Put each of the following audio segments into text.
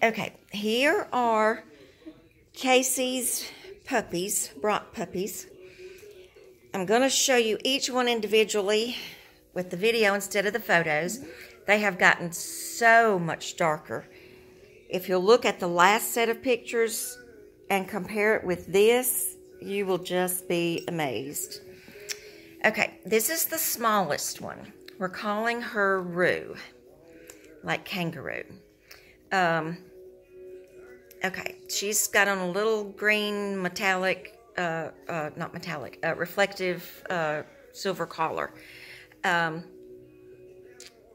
Okay, here are Kacey's puppies, Braque puppies. I'm going to show you each one individually with the video instead of the photos. They have gotten so much darker. If you'll look at the last set of pictures and compare it with this, you will just be amazed. Okay, this is the smallest one. We're calling her Roo, like kangaroo. Okay, she's got on a little green metallic, not metallic, reflective silver collar.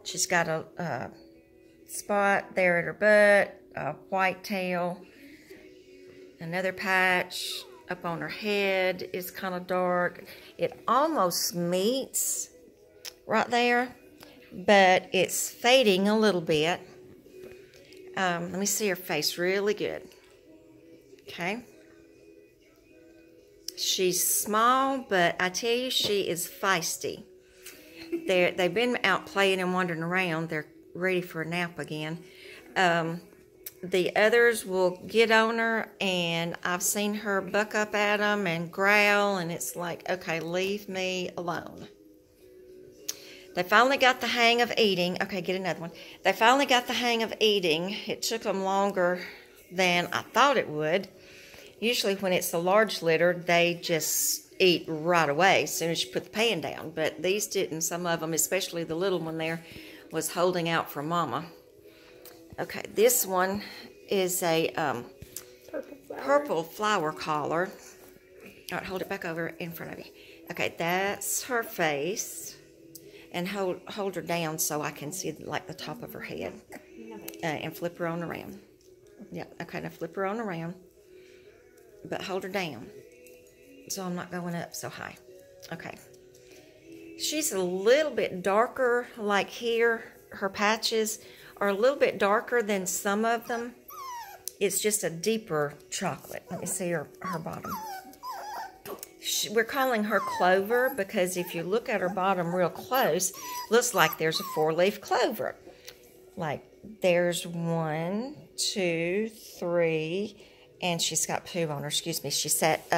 She's got a spot there at her butt, a white tail, another patch up on her head is kind of dark. It almost meets right there, but it's fading a little bit. Let me see her face really good. Okay. She's small, but I tell you, she is feisty. They've been out playing and wandering around. They're ready for a nap again. The others will get on her, and I've seen her buck up at them and growl, and it's like, okay, leave me alone. They finally got the hang of eating. Okay, get another one. They finally got the hang of eating. It took them longer than I thought it would. Usually when it's a large litter, they just eat right away as soon as you put the pan down. But these didn't. Some of them, especially the little one there, was holding out for mama. Okay, this one is a purple flower collar. All right, hold it back over in front of you. Okay, that's her face. And hold her down so I can see like the top of her head. And flip her on around. Yeah, okay, now flip her on around. But hold her down so I'm not going up so high. Okay. She's a little bit darker, like here. Her patches are a little bit darker than some of them. It's just a deeper chocolate. Let me see her bottom. We're calling her Clover because if you look at her bottom real close, looks like there's a 4-leaf clover. Like there's 1, 2, 3, and she's got poo on her. Excuse me. She sat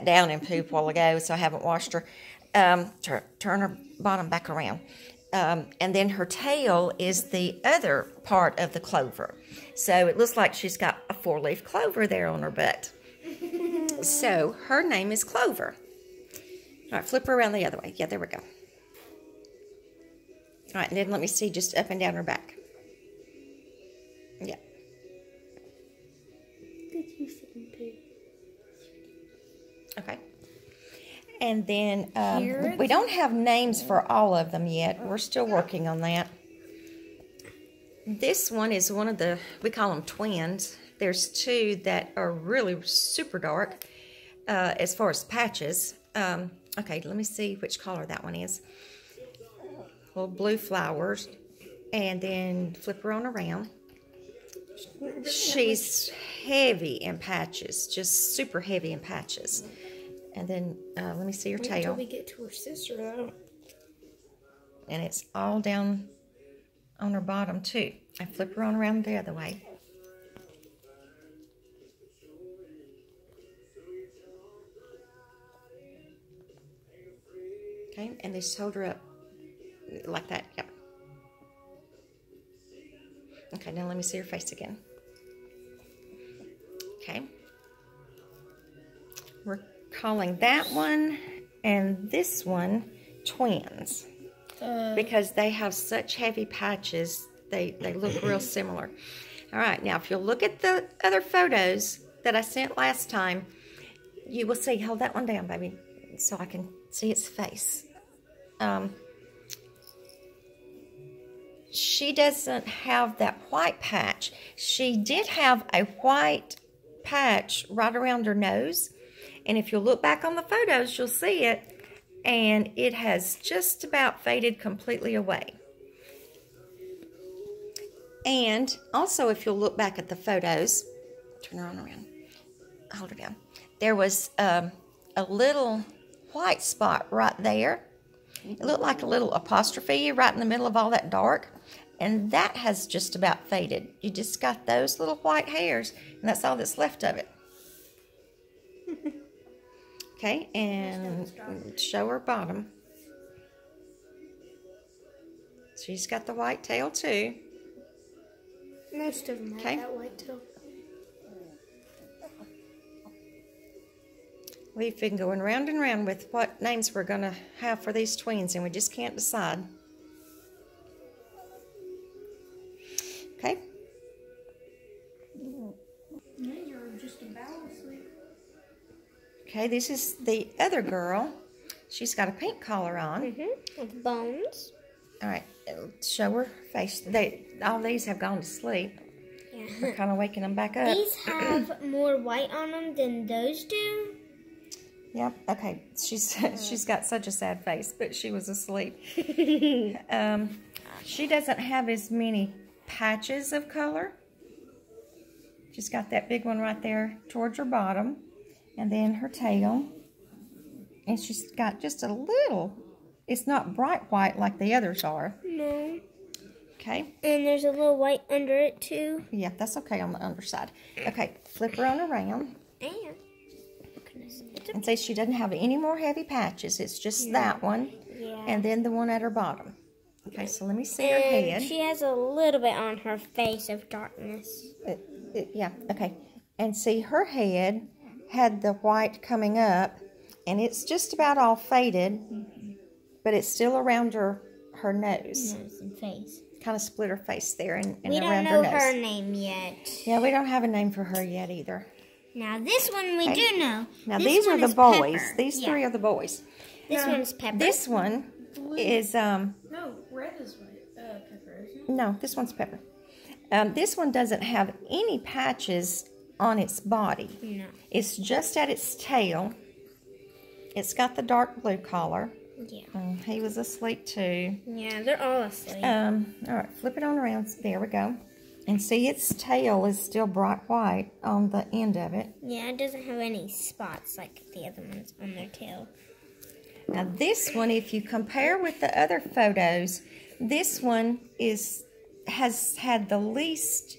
down in poop a while ago, so I haven't washed her. Turn her bottom back around. And then her tail is the other part of the clover. So it looks like she's got a 4-leaf clover there on her butt. So her name is Clover. All right, flip her around the other way. Yeah, there we go. All right, and then let me see just up and down her back. Yeah. Okay. And then we don't have names for all of them yet. We're still working on that. This one is one of the, we call them twins. There's 2 that are really super dark as far as patches. Okay, let me see which color that one is. Little blue flowers. And then flip her on around. She's heavy in patches, just super heavy in patches. And then let me see her tail. Until we get to her sister, though. And it's all down on her bottom, too. I flip her on around the other way. Okay, and they just hold her up like that. Yep. Okay, now let me see her face again. Okay. We're calling that one and this one twins because they have such heavy patches. They look real similar. All right, now if you'll look at the other photos that I sent last time, you will see. Hold that one down, baby, so I can see its face. She doesn't have that white patch. She did have a white patch right around her nose. And if you'll look back on the photos, you'll see it. And it has just about faded completely away. And also, if you'll look back at the photos, turn her on around, hold her down. There was a little white spot right there. It looked like a little apostrophe right in the middle of all that dark. And that has just about faded. You just got those little white hairs, and that's all that's left of it. Okay, and show her bottom. She's got the white tail too. Most of them have that white tail. We've been going round and round with what names we're going to have for these tweens, and we just can't decide. Okay. You're just about asleep. Okay, this is the other girl. She's got a pink collar on. With bones. All right, show her face. All these have gone to sleep. Yeah. We're kind of waking them back up. These have more white on them than those do. Yep. Okay. She's got such a sad face, but she was asleep. She doesn't have as many patches of color. She's got that big one right there towards her bottom, and then her tail, and she's got just a little. It's not bright white like the others are. No. Okay. And there's a little white under it too. Yeah, that's okay on the underside. Okay, flip her on around. And see, she doesn't have any more heavy patches. It's just that one, and then the one at her bottom. Okay, so let me see her head. She has a little bit on her face of darkness. Yeah, okay. And see, her head had the white coming up, and it's just about all faded, but it's still around her nose. Nose and face. Kind of split her face there and we around don't know her nose. her name yet. Yeah, we don't have a name for her yet either. Now this one we do know. Now this these are the boys. Pepper. These three are the boys. This one's Pepper. This one is No, red is Pepper, isn't it? no, this one's Pepper. This one doesn't have any patches on its body. No. It's just at its tail. It's got the dark blue collar. Yeah. He was asleep too. Yeah, they're all asleep. All right, flip it on around. There we go. And see, its tail is still bright white on the end of it. Yeah, it doesn't have any spots like the other ones on their tail. Now this one, if you compare with the other photos, this one has had the least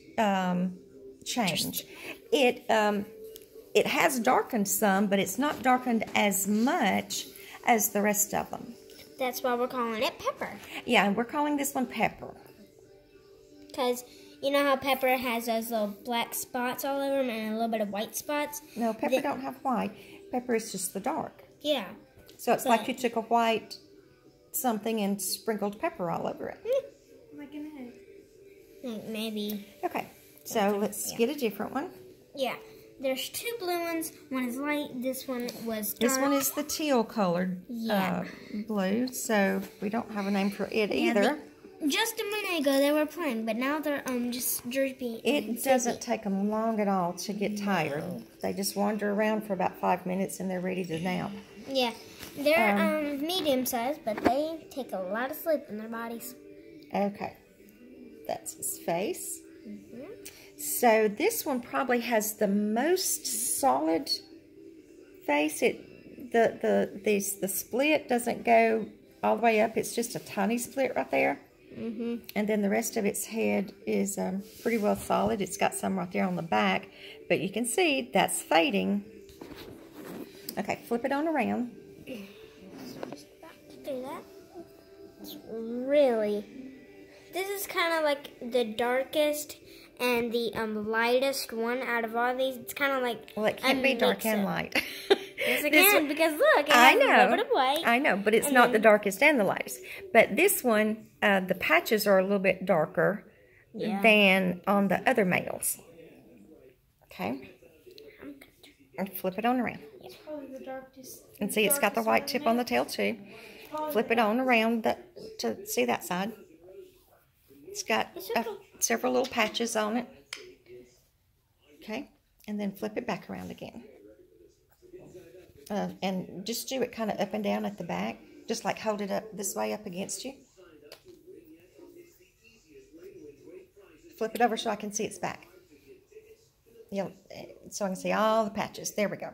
change. It has darkened some, but it's not darkened as much as the rest of them. That's why we're calling it Pepper. Yeah, and we're calling this one Pepper. Because you know how Pepper has those little black spots all over them and a little bit of white spots? No, Pepper don't have white. Pepper is just the dark. Yeah. So it's like you took a white something and sprinkled pepper all over it. Like an egg. Maybe. Okay, so let's get a different one. Yeah. There's two blue ones. One is light. This one was dark. This one is the teal colored blue, so we don't have a name for it either. Just a minute ago they were playing, but now they're just droopy. It doesn't take them long at all to get tired. They just wander around for about 5 minutes and they're ready to nap. Yeah, they're medium sized, but they take a lot of sleep in their bodies. Okay, that's his face. So this one probably has the most solid face. The split doesn't go all the way up. It's just a tiny split right there. And then the rest of its head is pretty well solid. It's got some right there on the back, but you can see that's fading. Okay, flip it on around. Just about to do that. It's really. This is kind of like the darkest and the lightest one out of all these. It's kind of like. Well, it can't be dark and light. Yes, it can, because look, it has a little bit of white. I know, but it's not the darkest and the lightest. But this one, the patches are a little bit darker than on the other males. Okay. And flip it on around. It's probably the darkest. And see, it's got the white tip on the tail too. Flip it on around to see that side. It's got several little patches on it. Okay. And then flip it back around again. And just do it kind of up and down at the back. Just like hold it up this way up against you. Flip it over so I can see its back. So I can see all the patches. There we go.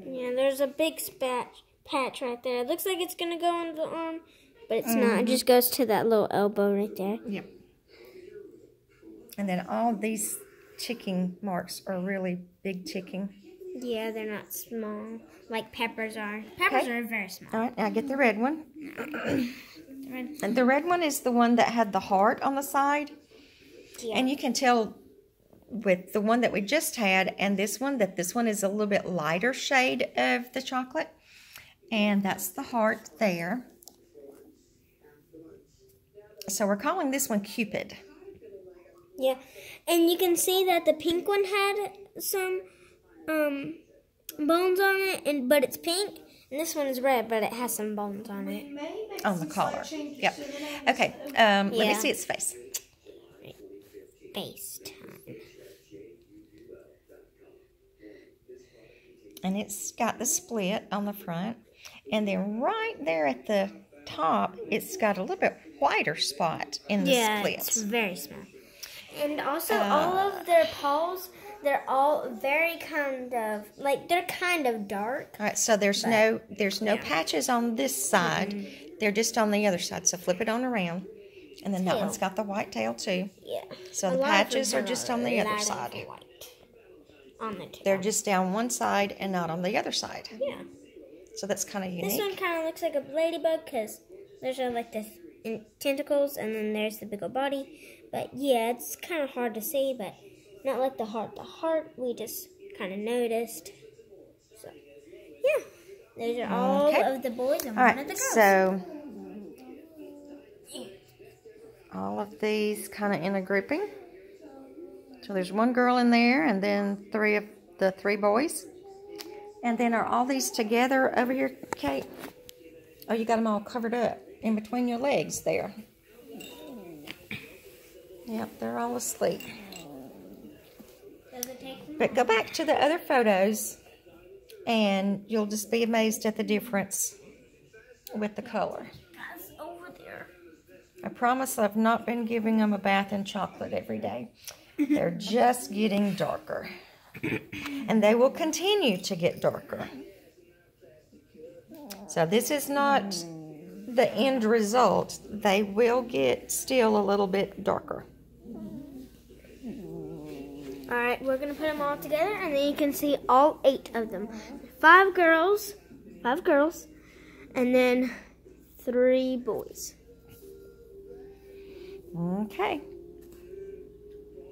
Yeah, there's a big patch right there. It looks like it's going to go on the arm, but it's not. It just goes to that little elbow right there. Yep. And then all these ticking marks are really big ticking. Yeah, they're not small like Pepper's are. Pepper's are very small. All right, now get the red one. And the red one is the one that had the heart on the side. Yeah. And you can tell with the one that we just had and this one that this one is a little bit lighter shade of the chocolate. And that's the heart there. So we're calling this one Cupid. Yeah, and you can see that the pink one had some bones on it, but it's pink. And this one is red, but it has some bones on it. On the collar. Yep. Okay, let me see its face. Face time. And it's got the split on the front. And then right there at the top, it's got a little bit whiter spot in the split. It's very small. And also, all of their paws, they're all very kind of, like, they're kind of dark. All right, so there's no patches on this side. They're just on the other side. So flip it on around. And then that one's got the white tail, too. Yeah. So the patches are just on the other side. On the tail. They're just down one side and not on the other side. Yeah. So that's kind of unique. This one kind of looks like a ladybug because there's like the tentacles and then there's the big old body. But yeah, it's kind of hard to see, but not like the heart. The heart we just kind of noticed. So yeah, those are all of the boys and one of the girls. So all of these kind of in a grouping. So there's one girl in there and then three of the three boys. And then are all these together over here, Kate? Oh, you got them all covered up in between your legs there. Yep, they're all asleep. But go back to the other photos and you'll just be amazed at the difference with the color. Guys, over there. I promise I've not been giving them a bath in chocolate every day. They're just getting darker. And they will continue to get darker. So this is not the end result. They will get still a little bit darker. Alright, we're going to put them all together and then you can see all 8 of them. 5 girls, and then 3 boys. Okay.